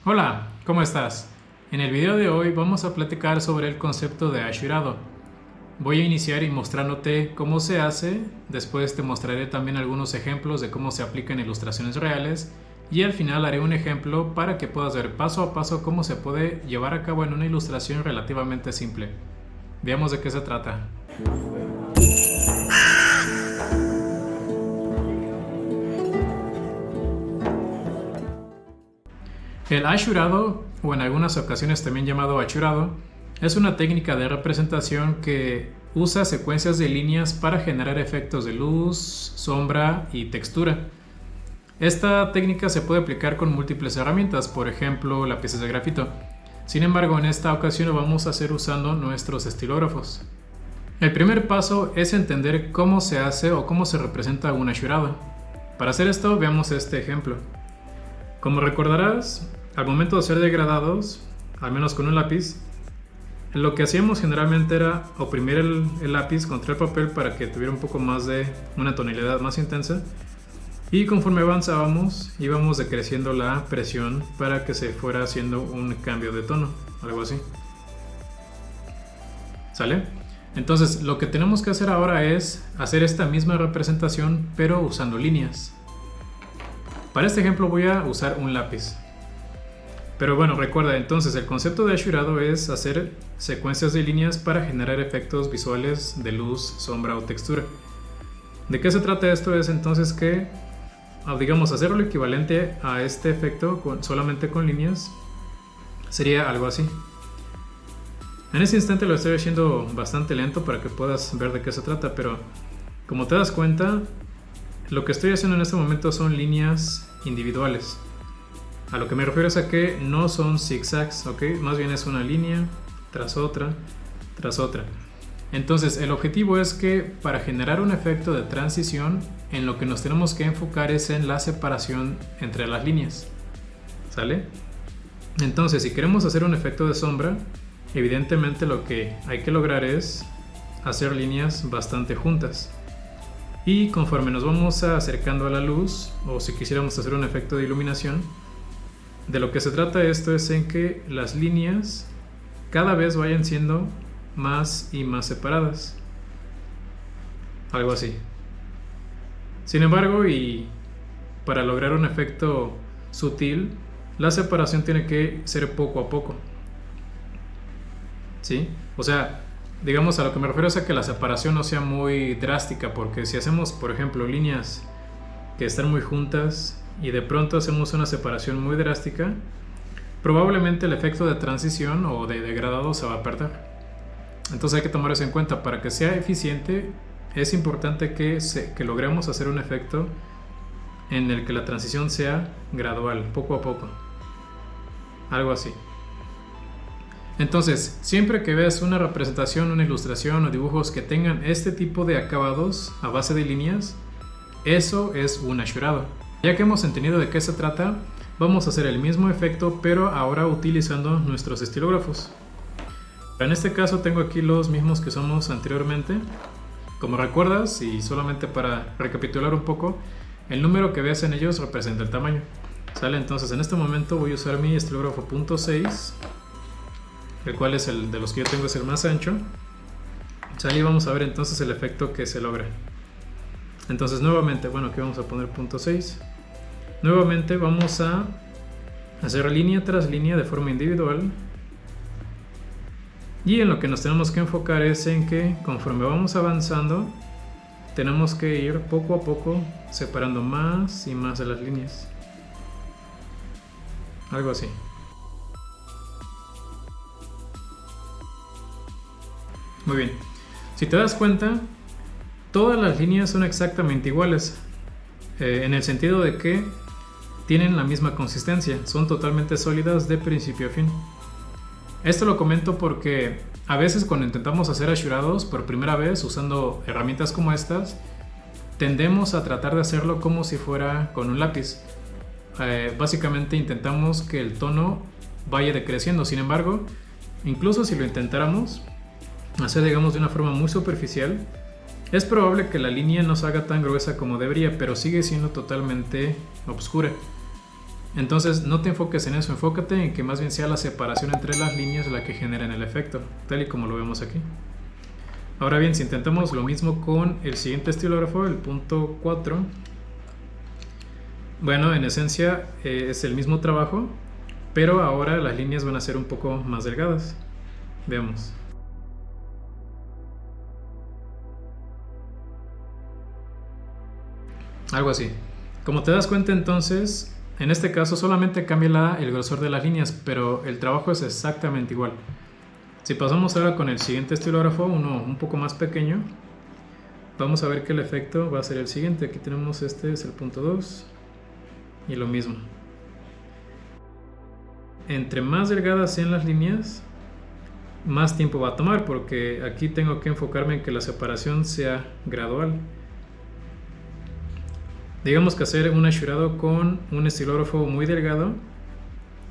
Hola, ¿cómo estás? En el video de hoy vamos a platicar sobre el concepto de Ashurado. Voy a iniciar y mostrándote cómo se hace, después te mostraré también algunos ejemplos de cómo se aplica en ilustraciones reales y al final haré un ejemplo para que puedas ver paso a paso cómo se puede llevar a cabo en una ilustración relativamente simple. Veamos de qué se trata. El ashurado, o en algunas ocasiones también llamado achurado, es una técnica de representación que usa secuencias de líneas para generar efectos de luz, sombra y textura. Esta técnica se puede aplicar con múltiples herramientas, por ejemplo lápices de grafito. Sin embargo, en esta ocasión lo vamos a hacer usando nuestros estilógrafos. El primer paso es entender cómo se hace o cómo se representa un ashurado. Para hacer esto, veamos este ejemplo. Como recordarás, al momento de hacer degradados, al menos con un lápiz, lo que hacíamos generalmente era oprimir el lápiz contra el papel para que tuviera un poco más de una tonalidad más intensa, y conforme avanzábamos íbamos decreciendo la presión para que se fuera haciendo un cambio de tono, algo así. ¿Sale? Entonces lo que tenemos que hacer ahora es hacer esta misma representación pero usando líneas. Para este ejemplo voy a usar un lápiz. Pero bueno, recuerda entonces el concepto de ashurado es hacer secuencias de líneas para generar efectos visuales de luz, sombra o textura. ¿De qué se trata esto? Es entonces que, digamos, hacer lo equivalente a este efecto solamente con líneas sería algo así. En ese instante lo estoy haciendo bastante lento para que puedas ver de qué se trata, pero como te das cuenta, lo que estoy haciendo en este momento son líneas individuales. A lo que me refiero es a que no son zigzags, ¿ok? Más bien es una línea tras otra, tras otra. Entonces el objetivo es que para generar un efecto de transición, en lo que nos tenemos que enfocar es en la separación entre las líneas. ¿Sale? Entonces si queremos hacer un efecto de sombra, evidentemente lo que hay que lograr es hacer líneas bastante juntas. Y conforme nos vamos acercando a la luz, o si quisiéramos hacer un efecto de iluminación, de lo que se trata esto es en que las líneas cada vez vayan siendo más y más separadas. Algo así. Sin embargo, y para lograr un efecto sutil, la separación tiene que ser poco a poco. ¿Sí? O sea, digamos, a lo que me refiero es a que la separación no sea muy drástica, porque si hacemos, por ejemplo, líneas que están muy juntas y de pronto hacemos una separación muy drástica, probablemente el efecto de transición o de degradado se va a perder. Entonces hay que tomar eso en cuenta. Para que sea eficiente es importante que logremos hacer un efecto en el que la transición sea gradual, poco a poco, algo así. Entonces, siempre que veas una representación, una ilustración o dibujos que tengan este tipo de acabados a base de líneas, eso es un ashurado. Ya que hemos entendido de qué se trata, vamos a hacer el mismo efecto pero ahora utilizando nuestros estilógrafos. En este caso tengo aquí los mismos que usamos anteriormente. Como recuerdas, y solamente para recapitular un poco, el número que veas en ellos representa el tamaño. ¿Sale? Entonces en este momento voy a usar mi estilógrafo .6, el cual es el de los que yo tengo, es el más ancho. ¿Sale? Y vamos a ver entonces el efecto que se logra. Entonces nuevamente, bueno, aquí vamos a poner .6. Nuevamente vamos a hacer línea tras línea de forma individual. Y en lo que nos tenemos que enfocar es en que conforme vamos avanzando, tenemos que ir poco a poco separando más y más de las líneas. Algo así. Muy bien. Si te das cuenta, todas las líneas son exactamente iguales, en el sentido de que tienen la misma consistencia, son totalmente sólidas de principio a fin. Esto lo comento porque a veces cuando intentamos hacer ashurados por primera vez usando herramientas como estas, tendemos a tratar de hacerlo como si fuera con un lápiz. Básicamente intentamos que el tono vaya decreciendo. Sin embargo, incluso si lo intentáramos hacer, digamos, de una forma muy superficial, es probable que la línea no se haga tan gruesa como debería, pero sigue siendo totalmente oscura. Entonces no te enfoques en eso, enfócate en que más bien sea la separación entre las líneas la que generen el efecto, tal y como lo vemos aquí. Ahora bien, si intentamos lo mismo con el siguiente estilógrafo, el punto 4, bueno, en esencia es el mismo trabajo, pero ahora las líneas van a ser un poco más delgadas. Veamos. Algo así. Como te das cuenta entonces, en este caso solamente cambia el grosor de las líneas, pero el trabajo es exactamente igual. Si pasamos ahora con el siguiente estilógrafo, uno un poco más pequeño, vamos a ver que el efecto va a ser el siguiente. Aquí tenemos este, es el punto 2, y lo mismo. Entre más delgadas sean las líneas, más tiempo va a tomar, porque aquí tengo que enfocarme en que la separación sea gradual. Digamos que hacer un asurado con un estilógrafo muy delgado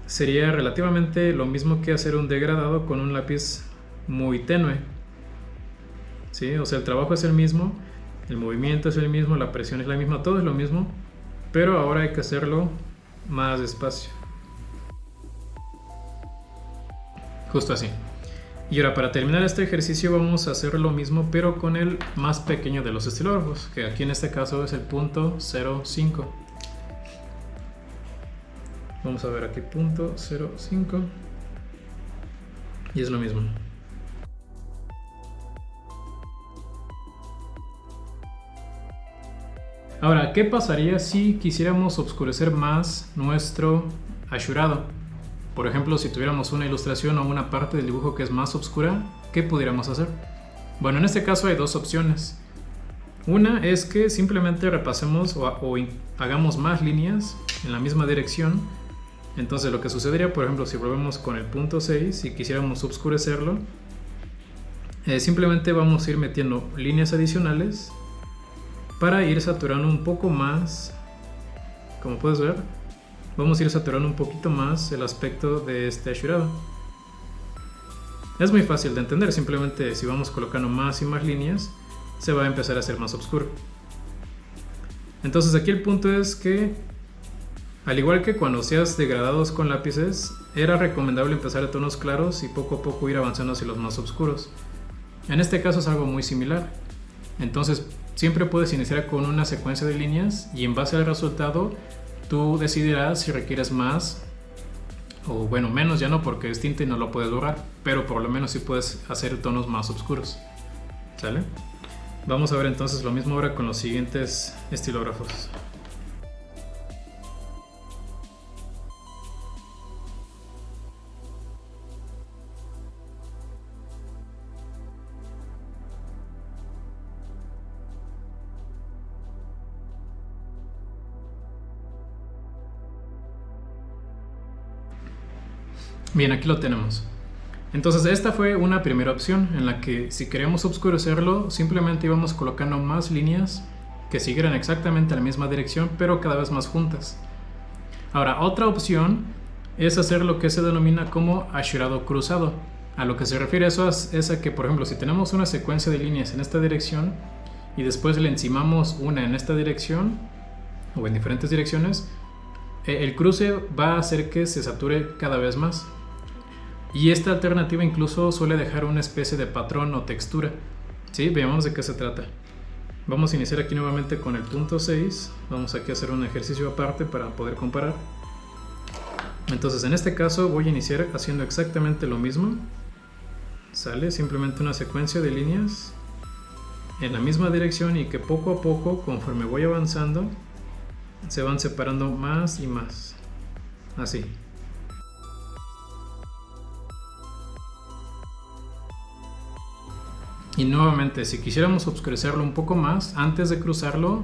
sería relativamente lo mismo que hacer un degradado con un lápiz muy tenue. ¿Sí? O sea, el trabajo es el mismo, el movimiento es el mismo, la presión es la misma, todo es lo mismo, pero ahora hay que hacerlo más despacio. Justo así. Y ahora, para terminar este ejercicio vamos a hacer lo mismo, pero con el más pequeño de los estilógrafos, que aquí en este caso es el punto 0.5. Vamos a ver aquí punto 0.5 y es lo mismo. Ahora, ¿qué pasaría si quisiéramos oscurecer más nuestro asurado? Por ejemplo, si tuviéramos una ilustración o una parte del dibujo que es más oscura, ¿qué pudiéramos hacer? Bueno, en este caso hay dos opciones. Una es que simplemente repasemos o hagamos más líneas en la misma dirección. Entonces lo que sucedería, por ejemplo, si volvemos con el punto 6 y quisiéramos oscurecerlo, simplemente vamos a ir metiendo líneas adicionales para ir saturando un poco más. Como puedes ver, vamos a ir saturando un poquito más el aspecto de este asurado. Es muy fácil de entender, simplemente si vamos colocando más y más líneas, se va a empezar a hacer más oscuro. Entonces aquí el punto es que, al igual que cuando hacías degradados con lápices, era recomendable empezar a tonos claros y poco a poco ir avanzando hacia los más oscuros. En este caso es algo muy similar. Entonces siempre puedes iniciar con una secuencia de líneas y en base al resultado tú decidirás si requieres más o bueno, menos ya no, porque es tinta y no lo puedes borrar, pero por lo menos sí puedes hacer tonos más oscuros. ¿Sale? Vamos a ver entonces lo mismo ahora con los siguientes estilógrafos. Bien, aquí lo tenemos. Entonces esta fue una primera opción en la que si queremos oscurecerlo simplemente íbamos colocando más líneas que siguieran exactamente la misma dirección pero cada vez más juntas. Ahora, otra opción es hacer lo que se denomina como asurado cruzado. A lo que se refiere eso es a que, por ejemplo, si tenemos una secuencia de líneas en esta dirección y después le encimamos una en esta dirección o en diferentes direcciones, el cruce va a hacer que se sature cada vez más. Y esta alternativa incluso suele dejar una especie de patrón o textura. ¿Sí? Veamos de qué se trata. Vamos a iniciar aquí nuevamente con el punto 6. Vamos aquí a hacer un ejercicio aparte para poder comparar. Entonces en este caso voy a iniciar haciendo exactamente lo mismo. Sale simplemente una secuencia de líneas en la misma dirección y que poco a poco, conforme voy avanzando, se van separando más y más. Así. Y nuevamente, si quisiéramos oscurecerlo un poco más, antes de cruzarlo,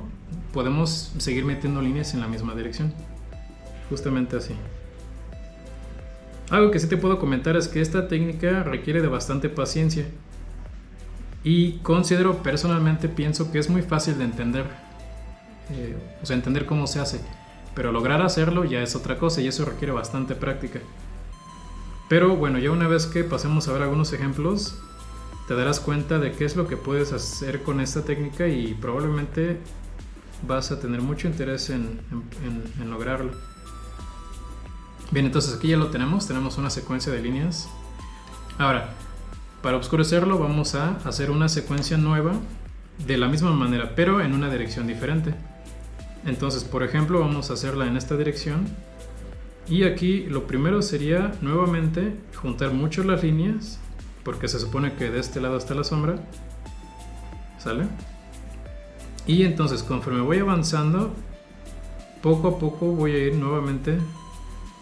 podemos seguir metiendo líneas en la misma dirección. Justamente así. Algo que sí te puedo comentar es que esta técnica requiere de bastante paciencia. Y considero, personalmente, pienso que es muy fácil de entender. O sea, entender cómo se hace. Pero lograr hacerlo ya es otra cosa y eso requiere bastante práctica. Pero bueno, ya una vez que pasemos a ver algunos ejemplos, te darás cuenta de qué es lo que puedes hacer con esta técnica y probablemente vas a tener mucho interés en lograrlo. Bien, entonces aquí ya lo tenemos una secuencia de líneas. Ahora, para oscurecerlo vamos a hacer una secuencia nueva de la misma manera, pero en una dirección diferente. Entonces, por ejemplo, vamos a hacerla en esta dirección. Y aquí lo primero sería nuevamente juntar mucho las líneas, porque se supone que de este lado está la sombra. ¿Sale? Y entonces, conforme voy avanzando, poco a poco voy a ir nuevamente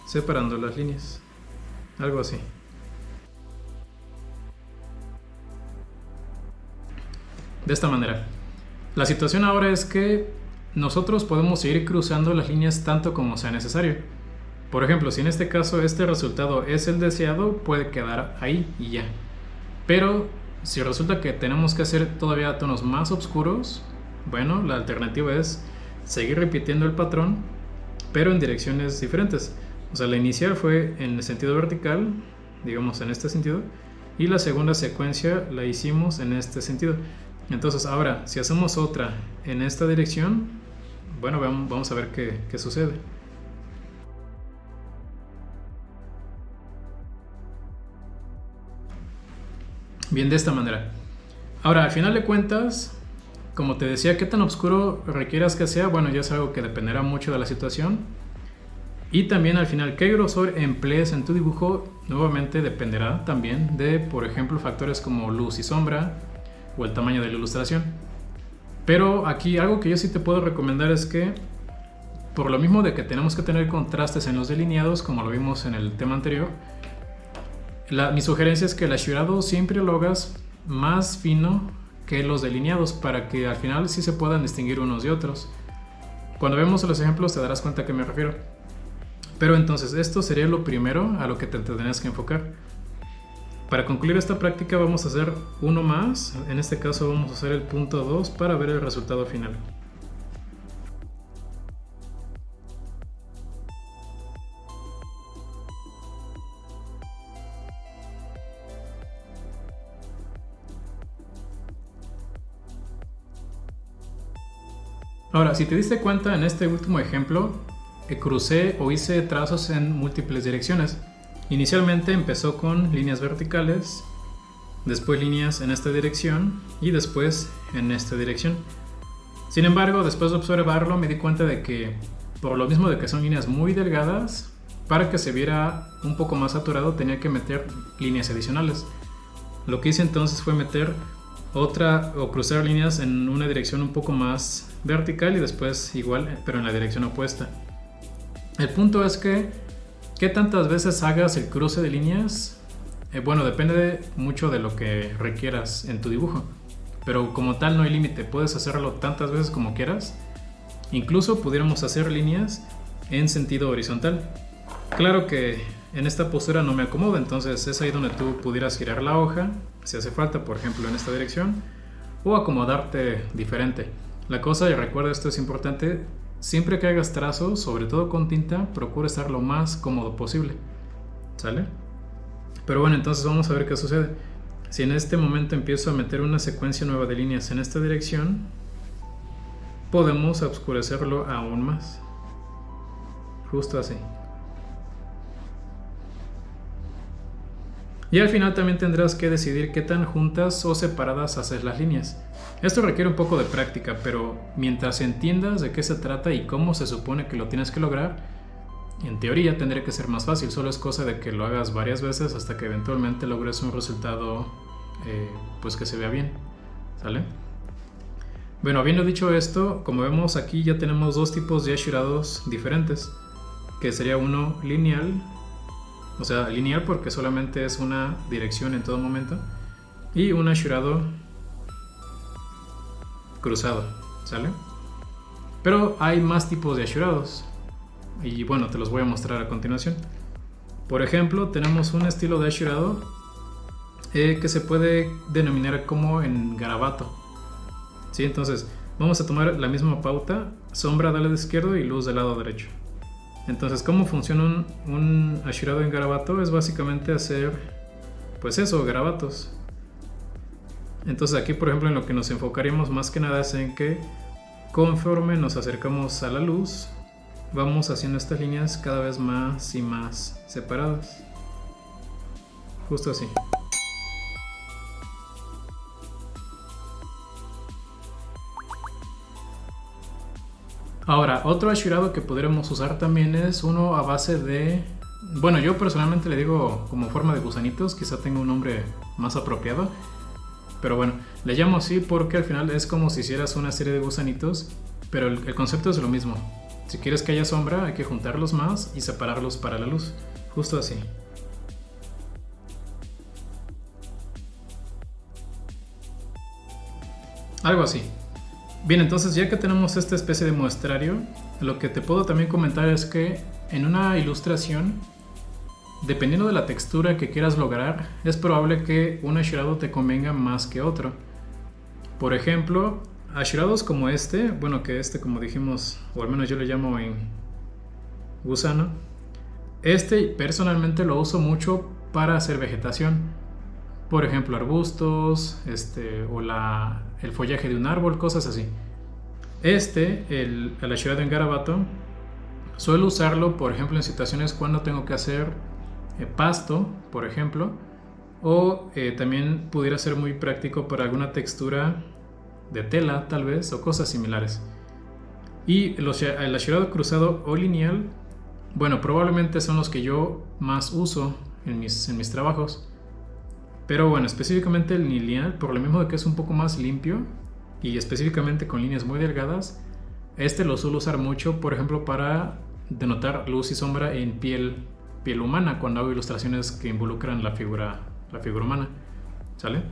separando las líneas. Algo así. De esta manera. La situación ahora es que nosotros podemos seguir cruzando las líneas tanto como sea necesario. Por ejemplo, si en este caso este resultado es el deseado, puede quedar ahí y ya. Pero si resulta que tenemos que hacer todavía tonos más oscuros, bueno, la alternativa es seguir repitiendo el patrón, pero en direcciones diferentes. O sea, la inicial fue en el sentido vertical, digamos en este sentido, y la segunda secuencia la hicimos en este sentido. Entonces ahora, si hacemos otra en esta dirección, bueno, vamos a ver qué sucede. Bien, de esta manera. Ahora, al final de cuentas, como te decía, qué tan oscuro requieras que sea, bueno, ya es algo que dependerá mucho de la situación. Y también al final, qué grosor emplees en tu dibujo, nuevamente dependerá también de, por ejemplo, factores como luz y sombra o el tamaño de la ilustración. Pero aquí algo que yo sí te puedo recomendar es que, por lo mismo de que tenemos que tener contrastes en los delineados, como lo vimos en el tema anterior, mi sugerencia es que el assurado siempre lo hagas más fino que los delineados para que al final sí se puedan distinguir unos de otros. Cuando vemos los ejemplos te darás cuenta a qué me refiero. Pero entonces esto sería lo primero a lo que te tendrías que enfocar. Para concluir esta práctica vamos a hacer uno más, en este caso vamos a hacer el punto 2 para ver el resultado final. Ahora, si te diste cuenta en este último ejemplo, crucé o hice trazos en múltiples direcciones. Inicialmente empezó con líneas verticales, después líneas en esta dirección y después en esta dirección. Sin embargo, después de observarlo me di cuenta de que, por lo mismo de que son líneas muy delgadas, para que se viera un poco más saturado tenía que meter líneas adicionales. Lo que hice entonces fue meter otra o cruzar líneas en una dirección un poco más vertical y después igual, pero en la dirección opuesta. El punto es que ¿qué tantas veces hagas el cruce de líneas? Bueno, depende mucho de lo que requieras en tu dibujo, pero como tal no hay límite, puedes hacerlo tantas veces como quieras. Incluso pudiéramos hacer líneas en sentido horizontal. Claro que en esta postura no me acomoda, entonces es ahí donde tú pudieras girar la hoja, si hace falta, por ejemplo en esta dirección, o acomodarte diferente. La cosa, y recuerda, esto es importante, siempre que hagas trazos, sobre todo con tinta, procura estar lo más cómodo posible, ¿sale? Pero bueno, entonces vamos a ver qué sucede. Si en este momento empiezo a meter una secuencia nueva de líneas en esta dirección, podemos oscurecerlo aún más, justo así. Y al final también tendrás que decidir qué tan juntas o separadas haces las líneas. Esto requiere un poco de práctica, pero mientras entiendas de qué se trata y cómo se supone que lo tienes que lograr, en teoría tendría que ser más fácil, solo es cosa de que lo hagas varias veces hasta que eventualmente logres un resultado pues que se vea bien, ¿sale? Bueno, habiendo dicho esto, como vemos aquí ya tenemos dos tipos de ashurados diferentes, que sería uno lineal, o sea, lineal porque solamente es una dirección en todo momento, y un ashurado cruzado, ¿sale? Pero hay más tipos de ashurados y bueno, te los voy a mostrar a continuación. Por ejemplo, tenemos un estilo de ashurado que se puede denominar como en garabato, ¿sí? Entonces vamos a tomar la misma pauta, sombra del lado izquierdo y luz del lado derecho. Entonces, ¿cómo funciona un ashurado en garabato? Es básicamente hacer, pues eso, garabatos. Entonces aquí, por ejemplo, en lo que nos enfocaríamos más que nada es en que conforme nos acercamos a la luz, vamos haciendo estas líneas cada vez más y más separadas. Justo así. Ahora, otro assurado que podremos usar también es uno a base de... Bueno, yo personalmente le digo como forma de gusanitos, quizá tenga un nombre más apropiado. Pero bueno, le llamo así porque al final es como si hicieras una serie de gusanitos, pero el concepto es lo mismo. Si quieres que haya sombra, hay que juntarlos más y separarlos para la luz. Justo así. Algo así. Bien, entonces ya que tenemos esta especie de muestrario, lo que te puedo también comentar es que en una ilustración, dependiendo de la textura que quieras lograr, es probable que un assurado te convenga más que otro. Por ejemplo, assurados como este, bueno, que este como dijimos, o al menos yo le llamo en gusano, este personalmente lo uso mucho para hacer vegetación. Por ejemplo, arbustos, o el follaje de un árbol, cosas así. El assurado en garabato, suelo usarlo, por ejemplo, en situaciones cuando tengo que hacer pasto, por ejemplo, o también pudiera ser muy práctico para alguna textura de tela, tal vez, o cosas similares. Y el assurado cruzado o lineal, bueno, probablemente son los que yo más uso en mis trabajos. Pero bueno, específicamente el lineal, por lo mismo de que es un poco más limpio y específicamente con líneas muy delgadas, lo suelo usar mucho, por ejemplo, para denotar luz y sombra en piel humana, cuando hago ilustraciones que involucran la figura humana. ¿Sale?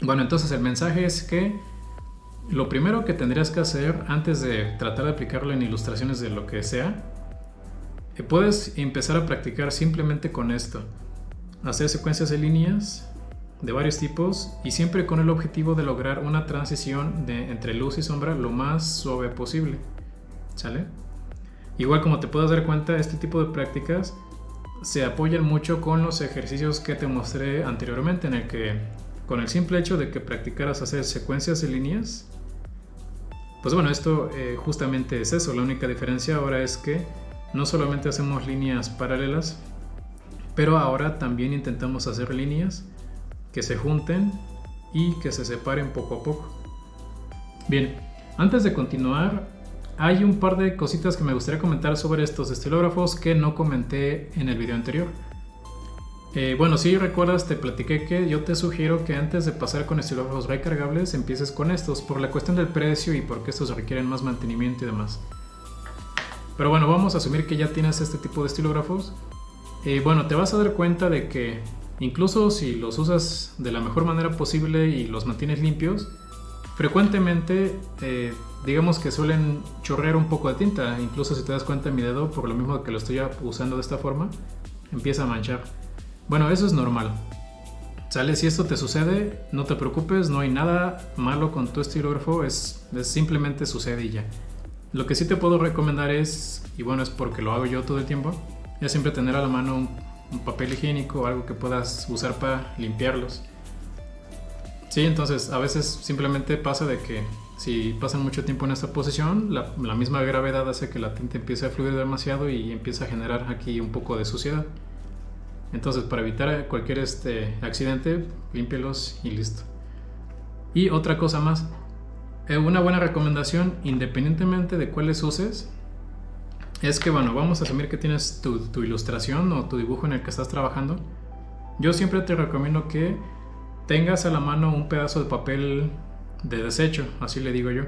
Bueno, entonces el mensaje es que lo primero que tendrías que hacer antes de tratar de aplicarlo en ilustraciones de lo que sea, puedes empezar a practicar simplemente con esto. Hacer secuencias de líneas de varios tipos y siempre con el objetivo de lograr una transición entre luz y sombra lo más suave posible. ¿Sale? Igual, como te puedes dar cuenta, este tipo de prácticas se apoyan mucho con los ejercicios que te mostré anteriormente, en el que con el simple hecho de que practicaras hacer secuencias de líneas, pues bueno, esto justamente es eso. La única diferencia ahora es que no solamente hacemos líneas paralelas, pero ahora también intentamos hacer líneas que se junten y que se separen poco a poco. Bien, antes de continuar, hay un par de cositas que me gustaría comentar sobre estos estilógrafos que no comenté en el video anterior. Bueno, si recuerdas, te platiqué que yo te sugiero que antes de pasar con estilógrafos recargables empieces con estos, por la cuestión del precio y porque estos requieren más mantenimiento y demás. Pero bueno, vamos a asumir que ya tienes este tipo de estilógrafos. Bueno, te vas a dar cuenta de que incluso si los usas de la mejor manera posible y los mantienes limpios, frecuentemente digamos que suelen chorrear un poco de tinta. Incluso si te das cuenta, mi dedo, por lo mismo que lo estoy usando de esta forma, empieza a manchar. Bueno, eso es normal. ¿Sale? Si esto te sucede, no te preocupes, no hay nada malo con tu estilógrafo, simplemente sucede y ya. Lo que sí te puedo recomendar es, y bueno, es porque lo hago yo todo el tiempo, es siempre tener a la mano un papel higiénico o algo que puedas usar para limpiarlos. Sí, entonces a veces simplemente pasa de que si pasan mucho tiempo en esta posición, la misma gravedad hace que la tinta empiece a fluir demasiado y empieza a generar aquí un poco de suciedad. Entonces, para evitar cualquier accidente, límpielos y listo. Y otra cosa más, una buena recomendación, independientemente de cuáles uses, es que, bueno, vamos a asumir que tienes tu ilustración o tu dibujo en el que estás trabajando. Yo siempre te recomiendo que tengas a la mano un pedazo de papel de desecho, así le digo yo,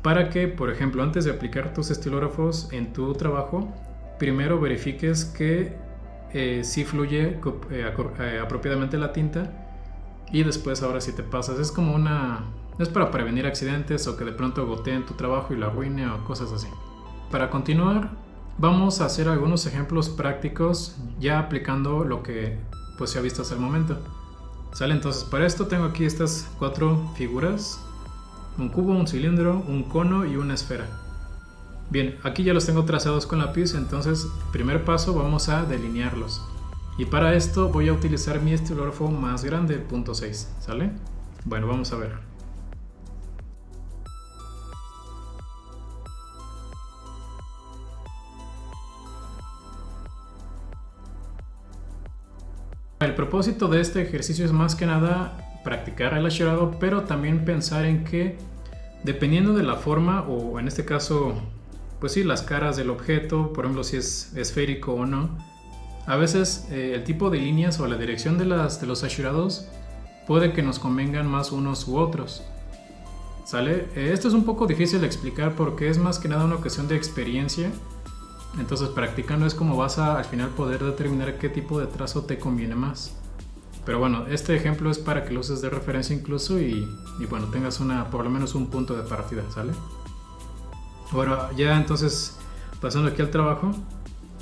para que, por ejemplo, antes de aplicar tus estilógrafos en tu trabajo, primero verifiques que sí fluye apropiadamente la tinta, y después, ahora si te pasas, es para prevenir accidentes o que de pronto gotee en tu trabajo y lo arruine o cosas así. Para continuar, vamos a hacer algunos ejemplos prácticos ya aplicando lo que pues se ha visto hasta el momento. ¿Sale? Entonces, para esto tengo aquí estas 4 figuras: un cubo, un cilindro, un cono y una esfera. Bien, aquí ya los tengo trazados con lápiz, entonces primer paso, vamos a delinearlos. Y para esto voy a utilizar mi estilógrafo más grande, el .6, ¿sale? Bueno, vamos a ver. El propósito de este ejercicio es más que nada practicar el asherado, pero también pensar en que dependiendo de la forma, o en este caso, pues sí, las caras del objeto, por ejemplo, si es esférico o no, a veces el tipo de líneas o la dirección de los asherados puede que nos convengan más unos u otros. ¿Sale? Esto es un poco difícil de explicar porque es más que nada una cuestión de experiencia. Entonces practicando es como vas a al final poder determinar qué tipo de trazo te conviene más. Pero bueno, este ejemplo es para que lo uses de referencia incluso y bueno, tengas por lo menos un punto de partida, ¿sale? Bueno, ya entonces pasando aquí al trabajo.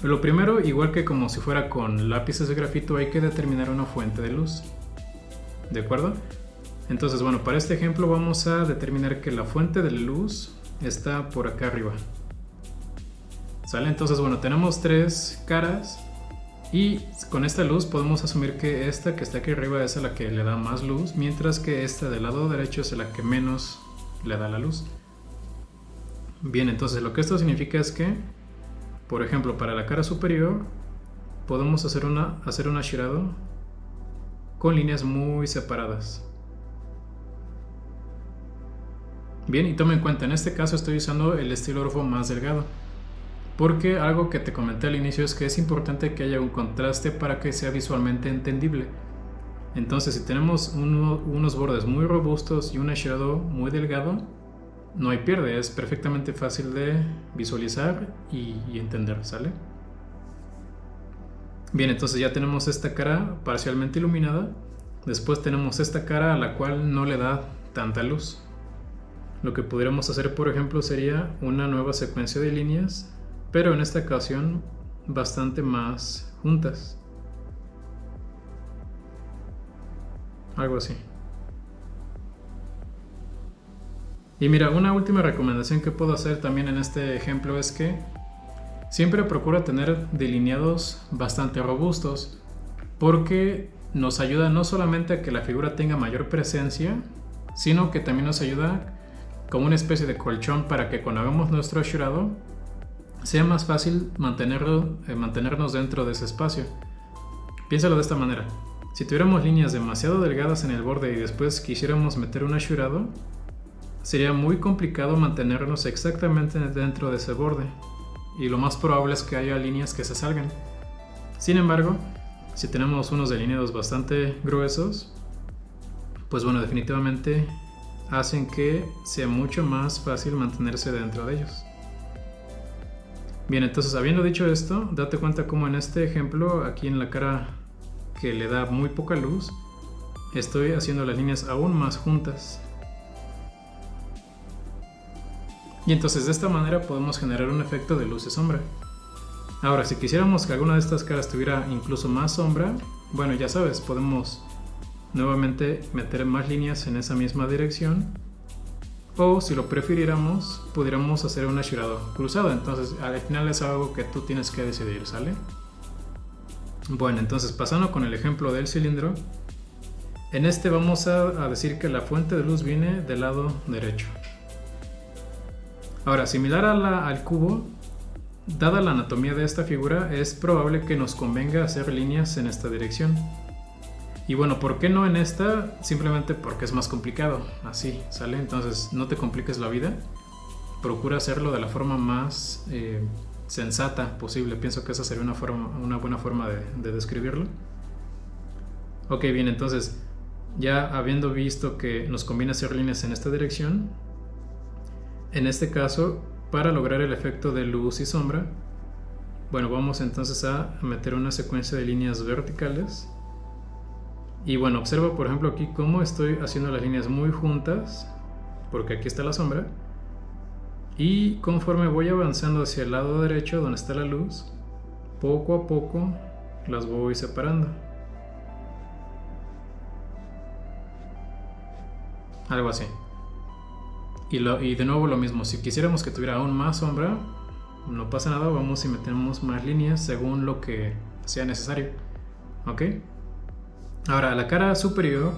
Lo primero, igual que como si fuera con lápices de grafito, hay que determinar una fuente de luz. ¿De acuerdo? Entonces, bueno, para este ejemplo vamos a determinar que la fuente de luz está por acá arriba. ¿Sale? Entonces, bueno, tenemos 3 caras y con esta luz podemos asumir que esta que está aquí arriba es la que le da más luz, mientras que esta del lado derecho es la que menos le da la luz. Bien, entonces lo que esto significa es que, por ejemplo, para la cara superior podemos hacer un asherado con líneas muy separadas. Bien, y toma en cuenta, en este caso estoy usando el estilógrafo más delgado, porque algo que te comenté al inicio es que es importante que haya un contraste para que sea visualmente entendible. Entonces, si tenemos unos bordes muy robustos y un asherado muy delgado, no hay pierde, es perfectamente fácil de visualizar y entender, ¿sale? Bien, entonces ya tenemos esta cara parcialmente iluminada. Después tenemos esta cara a la cual no le da tanta luz. Lo que podríamos hacer, por ejemplo, sería una nueva secuencia de líneas, pero en esta ocasión bastante más juntas. Algo así. Y mira, una última recomendación que puedo hacer también en este ejemplo es que siempre procura tener delineados bastante robustos, porque nos ayuda no solamente a que la figura tenga mayor presencia, sino que también nos ayuda como una especie de colchón para que cuando hagamos nuestro asherado sea más fácil mantenernos dentro de ese espacio. Piénsalo de esta manera: si tuviéramos líneas demasiado delgadas en el borde y después quisiéramos meter un asherado, sería muy complicado mantenernos exactamente dentro de ese borde, y lo más probable es que haya líneas que se salgan. Sin embargo, si tenemos unos delineados bastante gruesos, pues bueno, definitivamente hacen que sea mucho más fácil mantenerse dentro de ellos. Bien, entonces habiendo dicho esto, date cuenta como en este ejemplo, aquí en la cara que le da muy poca luz, estoy haciendo las líneas aún más juntas. Y entonces de esta manera podemos generar un efecto de luz y sombra. Ahora, si quisiéramos que alguna de estas caras tuviera incluso más sombra, bueno, ya sabes, podemos nuevamente meter más líneas en esa misma dirección, o si lo prefiriéramos, pudiéramos hacer un asherado cruzado. Entonces al final es algo que tú tienes que decidir, ¿sale? Bueno, entonces pasando con el ejemplo del cilindro, en este vamos a decir que la fuente de luz viene del lado derecho. Ahora, similar al cubo, dada la anatomía de esta figura, es probable que nos convenga hacer líneas en esta dirección. Y bueno, ¿por qué no en esta? Simplemente porque es más complicado, así, ¿sale? Entonces no te compliques la vida, procura hacerlo de la forma más sensata posible. Pienso que esa sería una buena forma de describirlo. Ok, bien, entonces ya habiendo visto que nos conviene hacer líneas en esta dirección, en este caso, para lograr el efecto de luz y sombra, bueno, vamos entonces a meter una secuencia de líneas verticales. Y bueno, observa por ejemplo aquí cómo estoy haciendo las líneas muy juntas, porque aquí está la sombra, y conforme voy avanzando hacia el lado derecho donde está la luz, poco a poco las voy separando. Algo así. Y de nuevo lo mismo, si quisiéramos que tuviera aún más sombra, no pasa nada, vamos y metemos más líneas según lo que sea necesario. ¿Ok? Ahora, a la cara superior,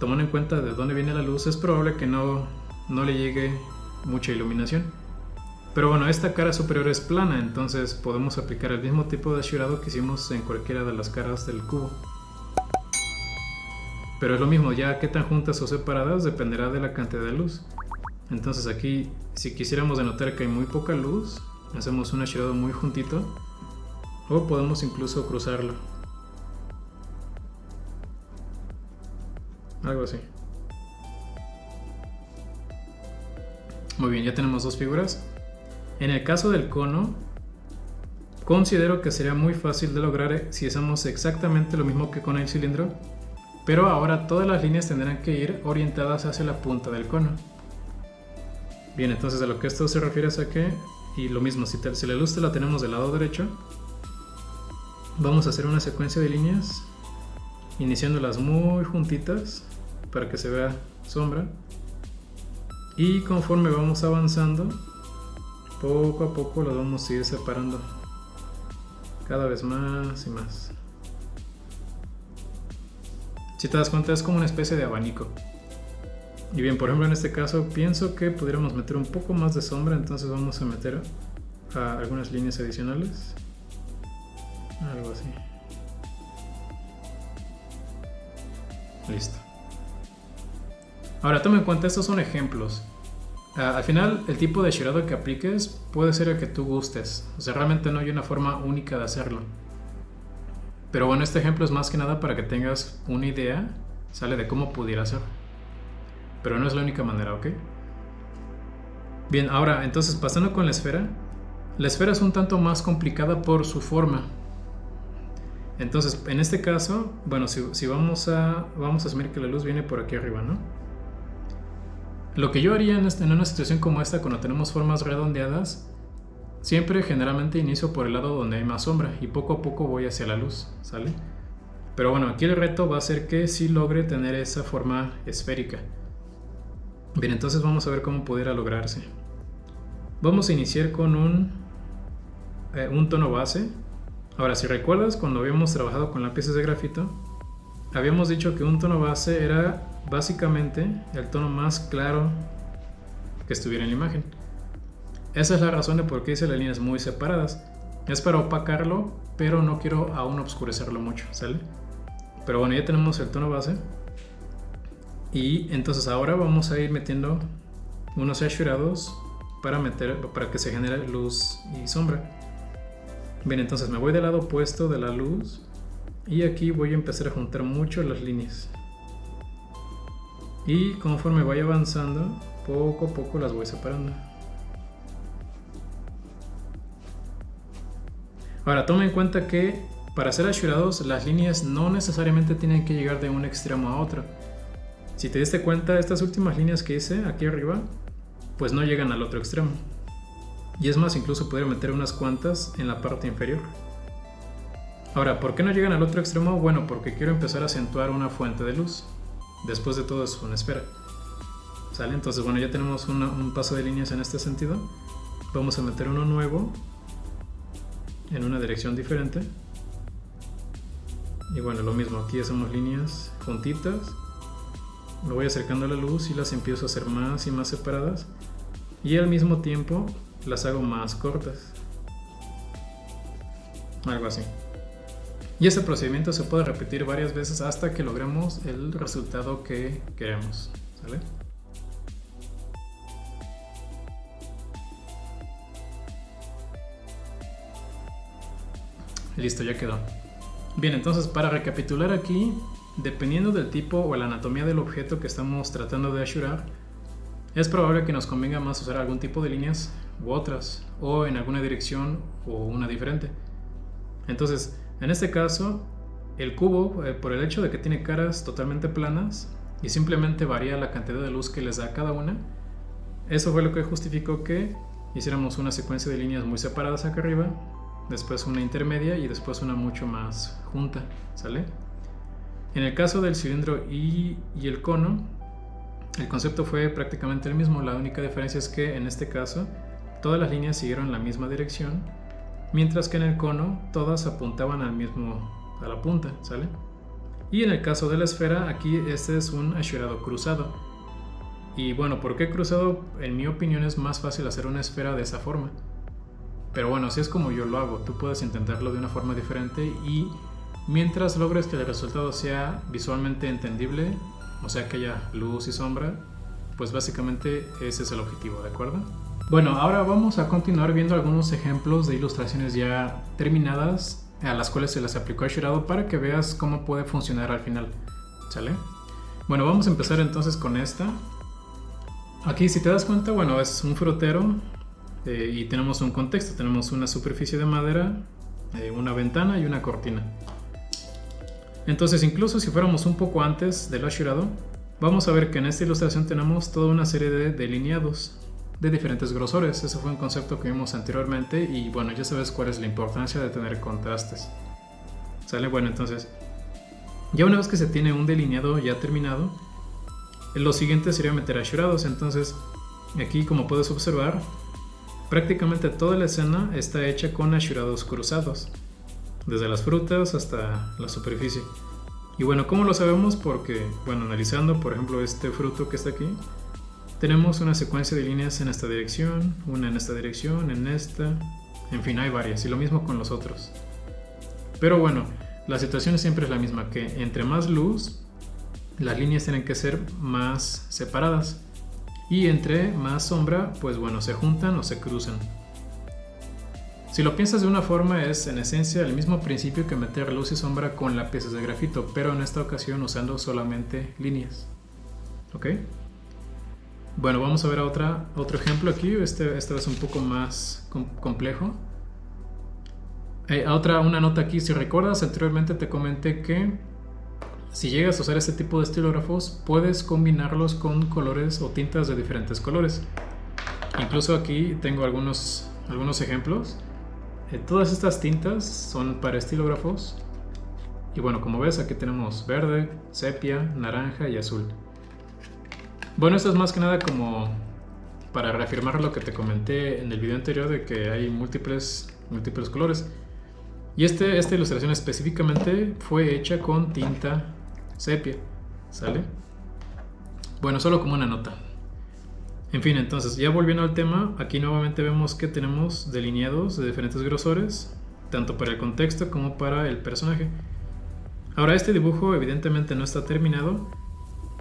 tomando en cuenta de dónde viene la luz, es probable que no le llegue mucha iluminación. Pero bueno, esta cara superior es plana, entonces podemos aplicar el mismo tipo de asherado que hicimos en cualquiera de las caras del cubo. Pero es lo mismo, ya qué tan juntas o separadas dependerá de la cantidad de luz. Entonces aquí, si quisiéramos denotar que hay muy poca luz, hacemos un hachurado muy juntito, o podemos incluso cruzarlo. Algo así. Muy bien, ya tenemos dos figuras. En el caso del cono, considero que sería muy fácil de lograr si hacemos exactamente lo mismo que con el cilindro, pero ahora todas las líneas tendrán que ir orientadas hacia la punta del cono. Bien, entonces a lo que esto se refiere es a que, y lo mismo, si la luz la tenemos del lado derecho, vamos a hacer una secuencia de líneas, iniciándolas muy juntitas para que se vea sombra, y conforme vamos avanzando, poco a poco las vamos a ir separando cada vez más y más. Si te das cuenta, es como una especie de abanico. Y bien, por ejemplo, en este caso pienso que pudiéramos meter un poco más de sombra, entonces vamos a meter algunas líneas adicionales, algo así. Listo. Ahora toma en cuenta, estos son ejemplos. Al final, el tipo de hachurado que apliques puede ser el que tú gustes. O sea, realmente no hay una forma única de hacerlo. Pero bueno, este ejemplo es más que nada para que tengas una idea, ¿sale? De cómo pudiera ser. Pero no es la única manera, ¿ok? Bien, ahora, entonces, pasando con la esfera es un tanto más complicada por su forma. Entonces, en este caso, bueno, si vamos a asumir que la luz viene por aquí arriba, ¿no? Lo que yo haría en una situación como esta, cuando tenemos formas redondeadas, siempre generalmente inicio por el lado donde hay más sombra y poco a poco voy hacia la luz, ¿sale? Pero bueno, aquí el reto va a ser que sí logre tener esa forma esférica. Bien, entonces vamos a ver cómo pudiera lograrse. Vamos a iniciar con un tono base. Ahora, si recuerdas, cuando habíamos trabajado con lápices de grafito, habíamos dicho que un tono base era básicamente el tono más claro que estuviera en la imagen. Esa es la razón de por qué hice las líneas muy separadas. Es para opacarlo, pero no quiero aún oscurecerlo mucho, ¿sale? Pero bueno, ya tenemos el tono base. Y entonces ahora vamos a ir metiendo unos hachurados para que se genere luz y sombra. Bien, entonces me voy del lado opuesto de la luz y aquí voy a empezar a juntar mucho las líneas. Y conforme vaya avanzando, poco a poco las voy separando. Ahora, toma en cuenta que para hacer hachurados las líneas no necesariamente tienen que llegar de un extremo a otro. Si te diste cuenta, estas últimas líneas que hice aquí arriba, pues no llegan al otro extremo. Y es más, incluso podría meter unas cuantas en la parte inferior. Ahora, ¿por qué no llegan al otro extremo? Bueno, porque quiero empezar a acentuar una fuente de luz. Después de todo es una esfera, ¿sale? Entonces, bueno, ya tenemos un paso de líneas en este sentido. Vamos a meter uno nuevo en una dirección diferente. Y bueno, lo mismo, aquí hacemos líneas juntitas. Me voy acercando a la luz y las empiezo a hacer más y más separadas. Y al mismo tiempo las hago más cortas. Algo así. Y este procedimiento se puede repetir varias veces hasta que logremos el resultado que queremos, ¿sale? Listo, ya quedó. Bien, entonces para recapitular aquí, dependiendo del tipo o la anatomía del objeto que estamos tratando de hachurar, es probable que nos convenga más usar algún tipo de líneas u otras, o en alguna dirección o una diferente. Entonces, en este caso, el cubo, por el hecho de que tiene caras totalmente planas y simplemente varía la cantidad de luz que les da a cada una, eso fue lo que justificó que hiciéramos una secuencia de líneas muy separadas acá arriba, después una intermedia y después una mucho más junta, ¿sale? En el caso del cilindro y el cono, el concepto fue prácticamente el mismo. La única diferencia es que en este caso todas las líneas siguieron la misma dirección, mientras que en el cono todas apuntaban a la punta, ¿sale? Y en el caso de la esfera, aquí este es un hachurado cruzado. Y bueno, ¿por qué cruzado? En mi opinión es más fácil hacer una esfera de esa forma. Pero bueno, así es como yo lo hago. Tú puedes intentarlo de una forma diferente y mientras logres que el resultado sea visualmente entendible, o sea que haya luz y sombra, pues básicamente ese es el objetivo, ¿de acuerdo? Bueno, ahora vamos a continuar viendo algunos ejemplos de ilustraciones ya terminadas a las cuales se les aplicó Ash Shadow para que veas cómo puede funcionar al final, ¿sale? Bueno, vamos a empezar entonces con esta. Aquí, si te das cuenta, bueno, es un frutero y tenemos un contexto, tenemos una superficie de madera, una ventana y una cortina. Entonces, incluso si fuéramos un poco antes del Ash Shadow, vamos a ver que en esta ilustración tenemos toda una serie de delineados de diferentes grosores. Ese fue un concepto que vimos anteriormente y bueno, ya sabes cuál es la importancia de tener contrastes. ¿Sale? Bueno, entonces, ya una vez que se tiene un delineado ya terminado, lo siguiente sería meter ashurados. Entonces, aquí como puedes observar, prácticamente toda la escena está hecha con ashurados cruzados, desde las frutas hasta la superficie. Y bueno, ¿cómo lo sabemos? Porque, bueno, analizando por ejemplo este fruto que está aquí, tenemos una secuencia de líneas en esta dirección, una en esta dirección, en esta, en fin, hay varias, y lo mismo con los otros. Pero bueno, la situación siempre es la misma, que entre más luz, las líneas tienen que ser más separadas, y entre más sombra, pues bueno, se juntan o se cruzan. Si lo piensas de una forma, es en esencia el mismo principio que meter luz y sombra con lápices de grafito, pero en esta ocasión usando solamente líneas. ¿Ok? Bueno, vamos a ver otro ejemplo aquí. Esta vez un poco más complejo. Una nota aquí. Si recuerdas, anteriormente te comenté que si llegas a usar este tipo de estilógrafos, puedes combinarlos con colores o tintas de diferentes colores. Incluso aquí tengo algunos ejemplos. Todas estas tintas son para estilógrafos. Y bueno, como ves, aquí tenemos verde, sepia, naranja y azul. Bueno, esto es más que nada como para reafirmar lo que te comenté en el video anterior de que hay múltiples colores. Y esta ilustración específicamente fue hecha con tinta sepia, ¿sale? Bueno, solo como una nota. En fin, entonces, ya volviendo al tema, aquí nuevamente vemos que tenemos delineados de diferentes grosores, tanto para el contexto como para el personaje. Ahora, este dibujo evidentemente no está terminado,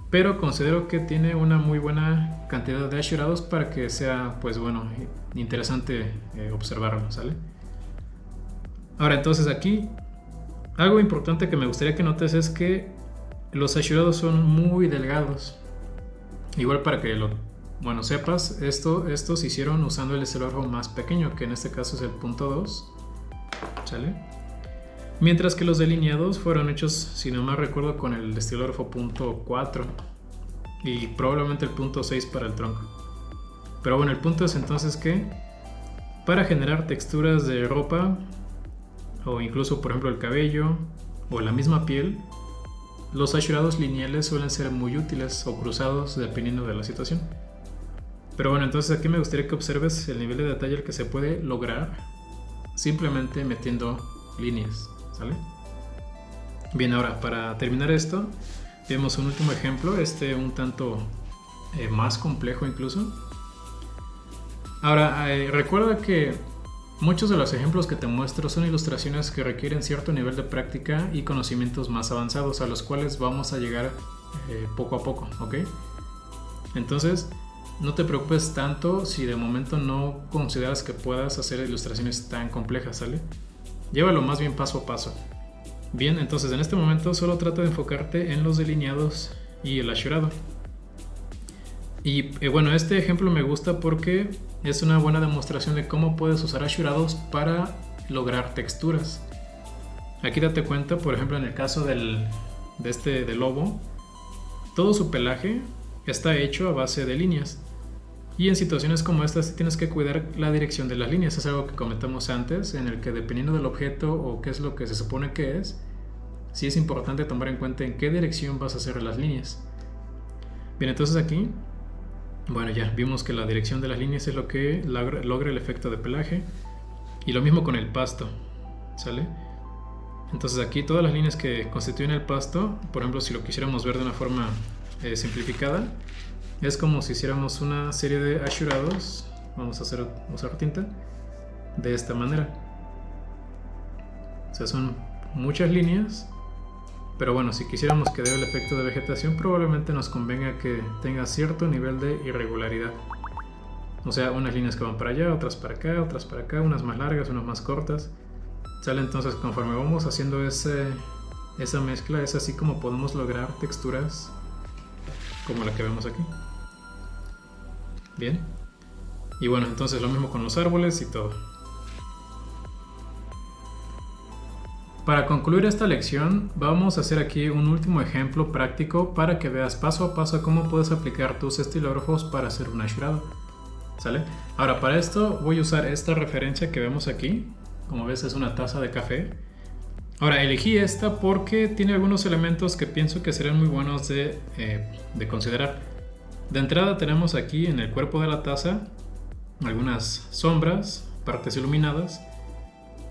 pero considero que tiene una muy buena cantidad de ashurados para que sea, pues bueno, interesante observarlo, ¿sale? Ahora, entonces aquí, algo importante que me gustaría que notes es que los ashurados son muy delgados. Igual para que bueno, sepas, estos se hicieron usando el estilógrafo más pequeño, que en este caso es el punto 2, ¿sale? Mientras que los delineados fueron hechos, si no mal recuerdo, con el estilógrafo punto 4 y probablemente el punto 6 para el tronco. Pero bueno, el punto es entonces que para generar texturas de ropa o incluso por ejemplo el cabello o la misma piel, los ashurados lineales suelen ser muy útiles o cruzados dependiendo de la situación. Pero bueno, entonces aquí me gustaría que observes el nivel de detalle al que se puede lograr simplemente metiendo líneas, ¿sale? Bien, ahora para terminar esto, vemos un último ejemplo, un tanto más complejo incluso. Ahora, recuerda que muchos de los ejemplos que te muestro son ilustraciones que requieren cierto nivel de práctica y conocimientos más avanzados a los cuales vamos a llegar poco a poco, ¿ok? Entonces, no te preocupes tanto si de momento no consideras que puedas hacer ilustraciones tan complejas, ¿sale? Llévalo más bien paso a paso. Bien, entonces en este momento solo trata de enfocarte en los delineados y el ashurado. Y bueno, este ejemplo me gusta porque es una buena demostración de cómo puedes usar ashurados para lograr texturas. Aquí date cuenta, por ejemplo, en el caso del lobo, todo su pelaje está hecho a base de líneas. Y en situaciones como estas tienes que cuidar la dirección de las líneas. Es algo que comentamos antes, en el que dependiendo del objeto o qué es lo que se supone que es, sí es importante tomar en cuenta en qué dirección vas a hacer las líneas. Bien, entonces aquí, bueno, ya vimos que la dirección de las líneas es lo que logra el efecto de pelaje. Y lo mismo con el pasto, ¿sale? Entonces aquí todas las líneas que constituyen el pasto, por ejemplo, si lo quisiéramos ver de una forma simplificada, es como si hiciéramos una serie de ashurados. Vamos a usar tinta de esta manera. O sea, son muchas líneas. Pero bueno, si quisiéramos que dé el efecto de vegetación, probablemente nos convenga que tenga cierto nivel de irregularidad. O sea, unas líneas que van para allá, otras para acá, otras para acá, unas más largas, unas más cortas. ¿Sale? Entonces, conforme vamos haciendo esa mezcla, es así como podemos lograr texturas como la que vemos aquí. Bien. Y bueno, entonces lo mismo con los árboles y todo. Para concluir esta lección, vamos a hacer aquí un último ejemplo práctico para que veas paso a paso cómo puedes aplicar tus estilógrafos para hacer un assurado. ¿Sale? Ahora, para esto voy a usar esta referencia que vemos aquí. Como ves, es una taza de café. Ahora, elegí esta porque tiene algunos elementos que pienso que serían muy buenos de considerar. De entrada tenemos aquí en el cuerpo de la taza algunas sombras, partes iluminadas.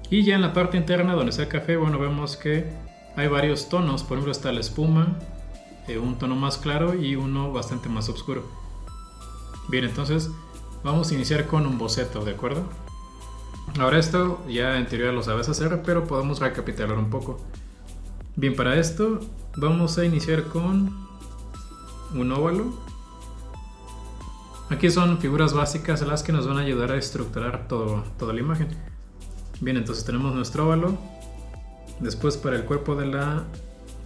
Y ya en la parte interna donde está el café, bueno, vemos que hay varios tonos. Por ejemplo, está la espuma, un tono más claro y uno bastante más oscuro. Bien, entonces vamos a iniciar con un boceto, ¿de acuerdo? Ahora esto ya en teoría lo sabes hacer, pero podemos recapitular un poco. Bien, para esto vamos a iniciar con un óvalo. Aquí son figuras básicas las que nos van a ayudar a estructurar toda la imagen. Bien, entonces tenemos nuestro óvalo. Después para el cuerpo de la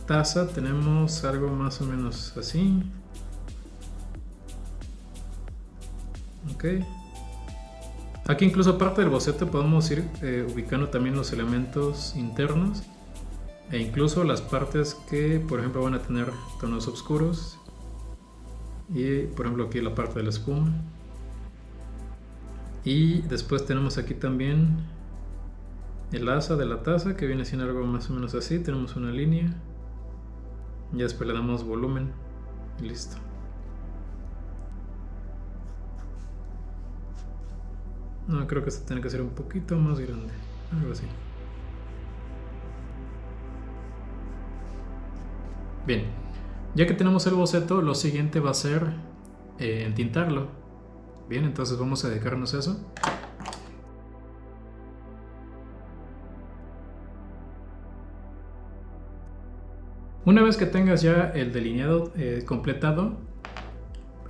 taza tenemos algo más o menos así. Ok. Aquí incluso aparte del boceto podemos ir ubicando también los elementos internos e incluso las partes que por ejemplo van a tener tonos oscuros. Y por ejemplo aquí la parte de la espuma. Y después tenemos aquí también el asa de la taza, que viene siendo algo más o menos así. Tenemos una línea. Ya después le damos volumen y listo. No, creo que esto tiene que ser un poquito más grande. Algo así. Bien. Ya que tenemos el boceto, lo siguiente va a ser entintarlo. Bien, entonces vamos a dedicarnos a eso. Una vez que tengas ya el delineado completado,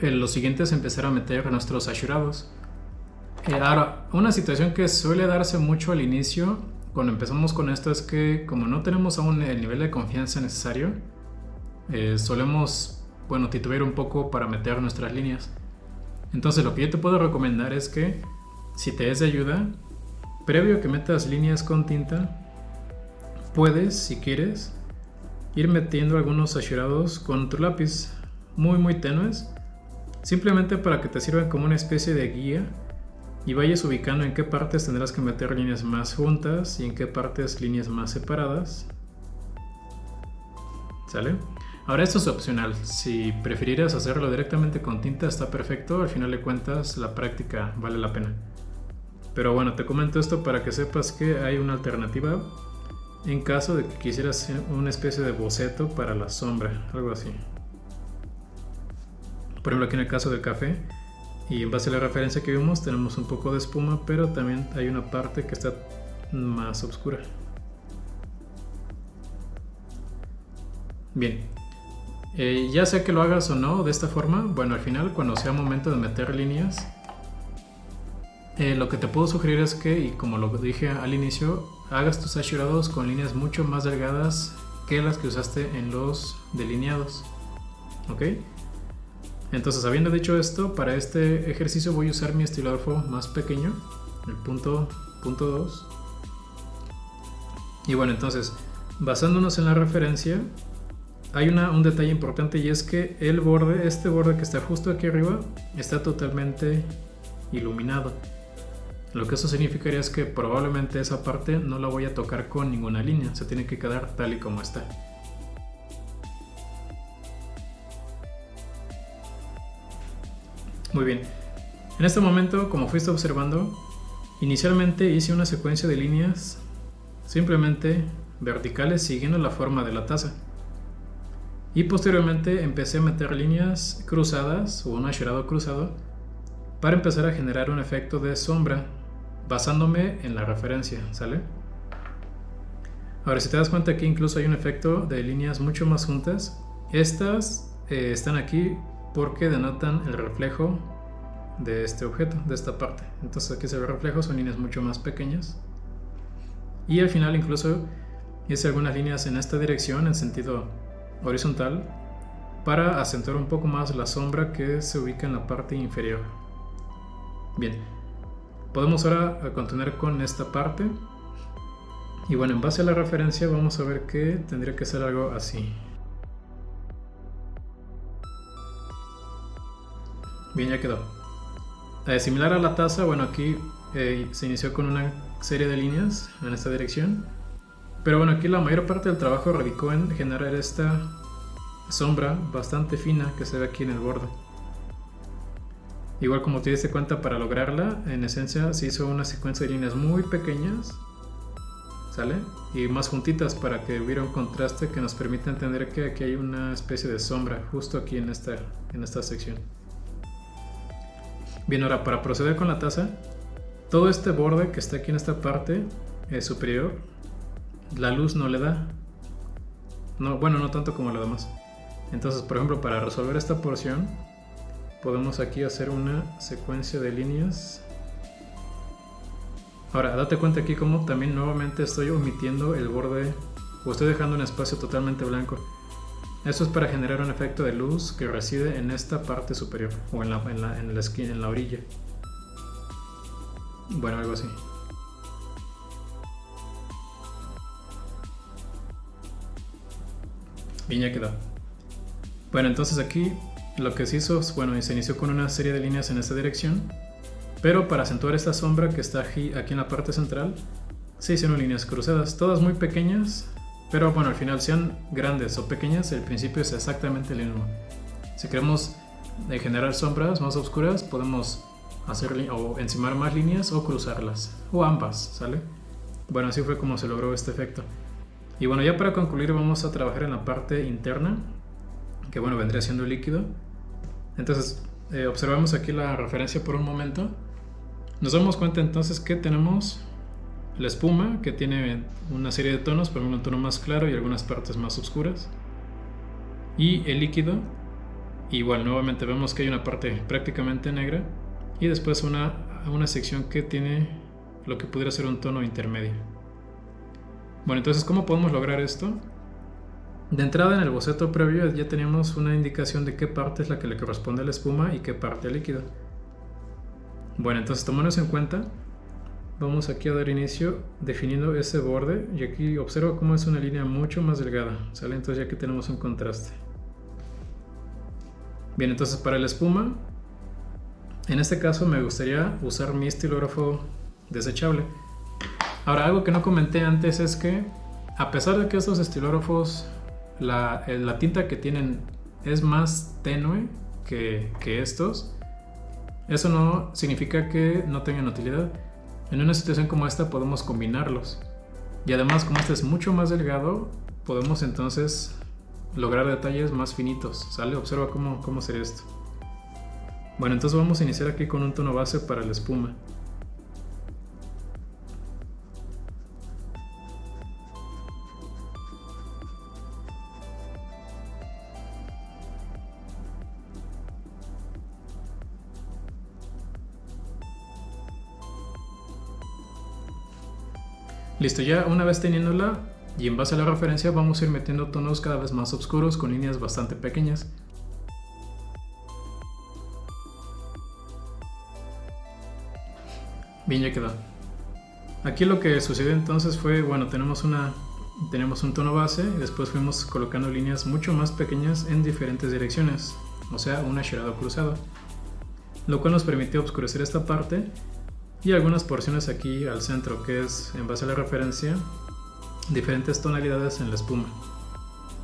lo siguiente es empezar a meter nuestros asurados. Ahora, una situación que suele darse mucho al inicio cuando empezamos con esto es que como no tenemos aún el nivel de confianza necesario, solemos, titubear un poco para meter nuestras líneas. Entonces lo que yo te puedo recomendar es que si te es de ayuda, previo a que metas líneas con tinta, puedes, si quieres, ir metiendo algunos asurados con tu lápiz muy tenues, simplemente para que te sirvan como una especie de guía y vayas ubicando en qué partes tendrás que meter líneas más juntas y en qué partes líneas más separadas. ¿Sale? Ahora esto es opcional, si prefirieras hacerlo directamente con tinta está perfecto, al final de cuentas la práctica vale la pena. Pero bueno, te comento esto para que sepas que hay una alternativa en caso de que quisieras hacer una especie de boceto para la sombra, algo así. Por ejemplo, aquí en el caso del café, y en base a la referencia que vimos, tenemos un poco de espuma, pero también hay una parte que está más oscura. Bien, ya sea que lo hagas o no de esta forma, bueno, al final cuando sea momento de meter líneas, lo que te puedo sugerir es que, y como lo dije al inicio, hagas tus asurados con líneas mucho más delgadas que las que usaste en los delineados. ¿Ok? Entonces, habiendo dicho esto, para este ejercicio voy a usar mi estilógrafo más pequeño, el punto 2. Y bueno, entonces, basándonos en la referencia, hay un detalle importante y es que el borde, este borde que está justo aquí arriba, está totalmente iluminado. Lo que eso significaría es que probablemente esa parte no la voy a tocar con ninguna línea, se tiene que quedar tal y como está. Muy bien, en este momento, como fuiste observando, inicialmente hice una secuencia de líneas simplemente verticales siguiendo la forma de la taza. Y posteriormente empecé a meter líneas cruzadas o un assurado cruzado para empezar a generar un efecto de sombra basándome en la referencia, ¿sale? Ahora, si te das cuenta, aquí incluso hay un efecto de líneas mucho más juntas. Estas están aquí porque denotan el reflejo de este objeto, de esta parte. Entonces aquí se ve el reflejo, son líneas mucho más pequeñas. Y al final incluso hice algunas líneas en esta dirección en sentido horizontal para acentuar un poco más la sombra que se ubica en la parte inferior. Bien, podemos ahora continuar con esta parte. Y bueno, en base a la referencia vamos a ver que tendría que ser algo así. Bien, ya quedó. Similar a la taza, bueno, aquí se inició con una serie de líneas en esta dirección. Pero bueno, aquí la mayor parte del trabajo radicó en generar esta sombra bastante fina que se ve aquí en el borde. Igual, como te diste cuenta, para lograrla, en esencia se hizo una secuencia de líneas muy pequeñas, ¿sale? Y más juntitas para que hubiera un contraste que nos permita entender que aquí hay una especie de sombra justo aquí en esta sección. Bien, ahora para proceder con la taza, todo este borde que está aquí en esta parte superior, la luz no le da. No, bueno, no tanto como lo demás. Entonces, por ejemplo, para resolver esta porción, podemos aquí hacer una secuencia de líneas. Ahora, date cuenta aquí como también nuevamente estoy omitiendo el borde, o estoy dejando un espacio totalmente blanco. Esto es para generar un efecto de luz que reside en esta parte superior, o en la esquina, en la orilla. Bueno, algo así. Bien, ya quedó. Bueno, entonces aquí lo que se hizo, bueno, se inició con una serie de líneas en esta dirección, pero para acentuar esta sombra que está aquí en la parte central, se hicieron líneas cruzadas, todas muy pequeñas, pero bueno, al final sean grandes o pequeñas, el principio es exactamente el mismo. Si queremos generar sombras más oscuras, podemos hacer o encimar más líneas o cruzarlas, o ambas, ¿sale? Bueno, así fue como se logró este efecto. Y bueno, ya para concluir vamos a trabajar en la parte interna, que bueno, vendría siendo el líquido. Entonces, observamos aquí la referencia por un momento. Nos damos cuenta entonces que tenemos la espuma, que tiene una serie de tonos, por ejemplo un tono más claro y algunas partes más oscuras. Y el líquido, igual nuevamente vemos que hay una parte prácticamente negra y después una sección que tiene lo que pudiera ser un tono intermedio. Bueno, entonces, ¿cómo podemos lograr esto? De entrada, en el boceto previo ya teníamos una indicación de qué parte es la que le corresponde a la espuma y qué parte al líquido. Bueno, entonces, tomando eso en cuenta, vamos aquí a dar inicio definiendo ese borde, y aquí observa cómo es una línea mucho más delgada, ¿sale? Entonces ya que tenemos un contraste. Bien, entonces para la espuma, en este caso me gustaría usar mi estilógrafo desechable. Ahora, algo que no comenté antes es que, a pesar de que estos estilógrafos, la tinta que tienen es más tenue que estos, eso no significa que no tengan utilidad. En una situación como esta podemos combinarlos. Y además, como este es mucho más delgado, podemos entonces lograr detalles más finitos, ¿sale? Observa cómo sería esto. Bueno, entonces vamos a iniciar aquí con un tono base para la espuma. Listo, ya una vez teniéndola y en base a la referencia vamos a ir metiendo tonos cada vez más oscuros con líneas bastante pequeñas. Bien, ya quedó. Aquí lo que sucedió entonces fue, bueno, tenemos un tono base y después fuimos colocando líneas mucho más pequeñas en diferentes direcciones, o sea, un asherado cruzado, lo cual nos permitió oscurecer esta parte y algunas porciones aquí al centro, que es, en base a la referencia, diferentes tonalidades en la espuma.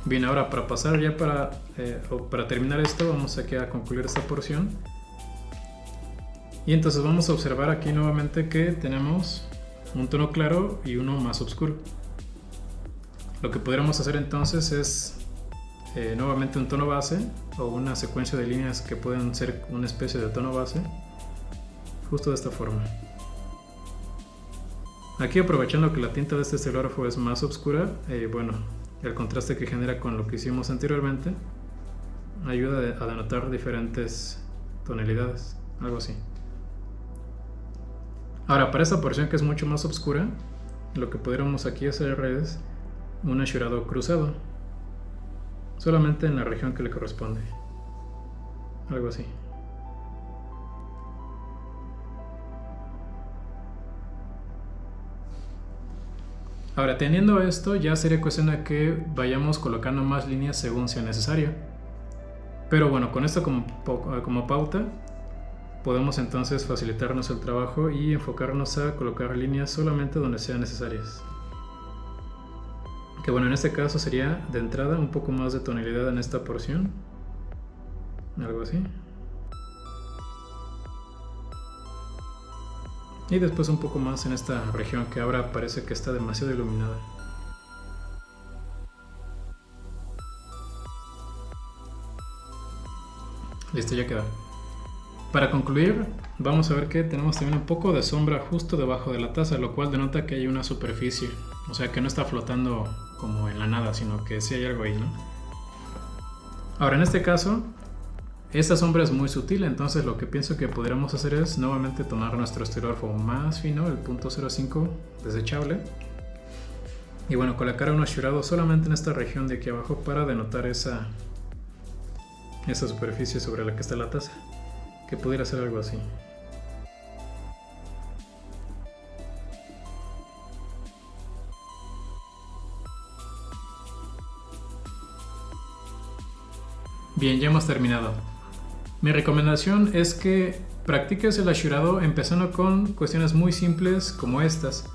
Bien, ahora para pasar ya para terminar esto, vamos aquí a concluir esta porción. Y entonces vamos a observar aquí nuevamente que tenemos un tono claro y uno más oscuro. Lo que podríamos hacer entonces es nuevamente un tono base o una secuencia de líneas que pueden ser una especie de tono base, justo de esta forma. Aquí, aprovechando que la tinta de este estilógrafo es más oscura, bueno, el contraste que genera con lo que hicimos anteriormente ayuda a denotar diferentes tonalidades, algo así. Ahora, para esta porción que es mucho más oscura, lo que podríamos aquí hacer es un ashurado cruzado, solamente en la región que le corresponde, algo así. Ahora, teniendo esto, ya sería cuestión de que vayamos colocando más líneas según sea necesario. Pero bueno, con esto como pauta, podemos entonces facilitarnos el trabajo y enfocarnos a colocar líneas solamente donde sean necesarias. Que bueno, en este caso sería de entrada un poco más de tonalidad en esta porción, algo así. Y después un poco más en esta región que ahora parece que está demasiado iluminada. Listo, ya queda. Para concluir, vamos a ver que tenemos también un poco de sombra justo debajo de la taza, lo cual denota que hay una superficie. O sea, que no está flotando como en la nada, sino que sí hay algo ahí, ¿no? Ahora, en este caso, esta sombra es muy sutil, entonces lo que pienso que podríamos hacer es nuevamente tomar nuestro estilógrafo más fino, el .05 desechable. Y bueno, colocar un ashurado solamente en esta región de aquí abajo para denotar esa superficie sobre la que está la taza, que pudiera ser algo así. Bien, ya hemos terminado. Mi recomendación es que practiques el ashurado empezando con cuestiones muy simples como estas.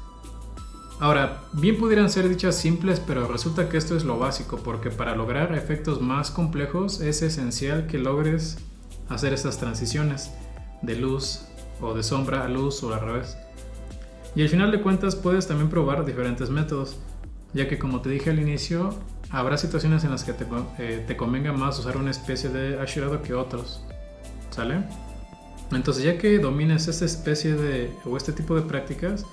Ahora, bien pudieran ser dichas simples, pero resulta que esto es lo básico, porque para lograr efectos más complejos es esencial que logres hacer estas transiciones de luz o de sombra a luz o al revés. Y al final de cuentas puedes también probar diferentes métodos, ya que como te dije al inicio, habrá situaciones en las que te convenga más usar una especie de ashurado que otros, ¿sale? Entonces, ya que domines esta especie o este tipo de prácticas,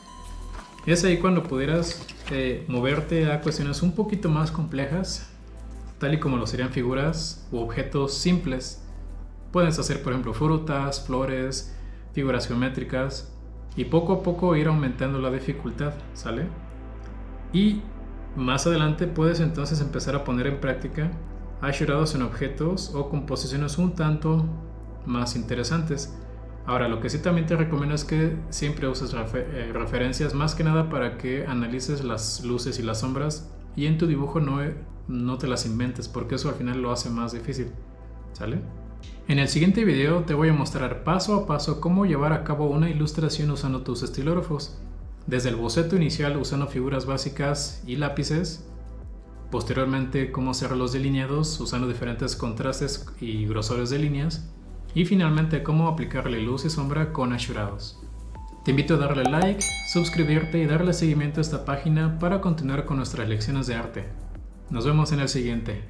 es ahí cuando pudieras moverte a cuestiones un poquito más complejas, tal y como lo serían figuras u objetos simples. Puedes hacer, por ejemplo, frutas, flores, figuras geométricas, y poco a poco ir aumentando la dificultad, ¿sale? Y más adelante puedes entonces empezar a poner en práctica ashurados en objetos o composiciones un tanto más interesantes. Ahora, lo que sí también te recomiendo es que siempre uses referencias, más que nada para que analices las luces y las sombras y en tu dibujo no te las inventes, porque eso al final lo hace más difícil, ¿sale? En el siguiente video te voy a mostrar paso a paso cómo llevar a cabo una ilustración usando tus estilógrafos, desde el boceto inicial usando figuras básicas y lápices, posteriormente cómo hacer los delineados usando diferentes contrastes y grosores de líneas, y finalmente cómo aplicarle luz y sombra con ashurados. Te invito a darle like, suscribirte y darle seguimiento a esta página para continuar con nuestras lecciones de arte. Nos vemos en el siguiente.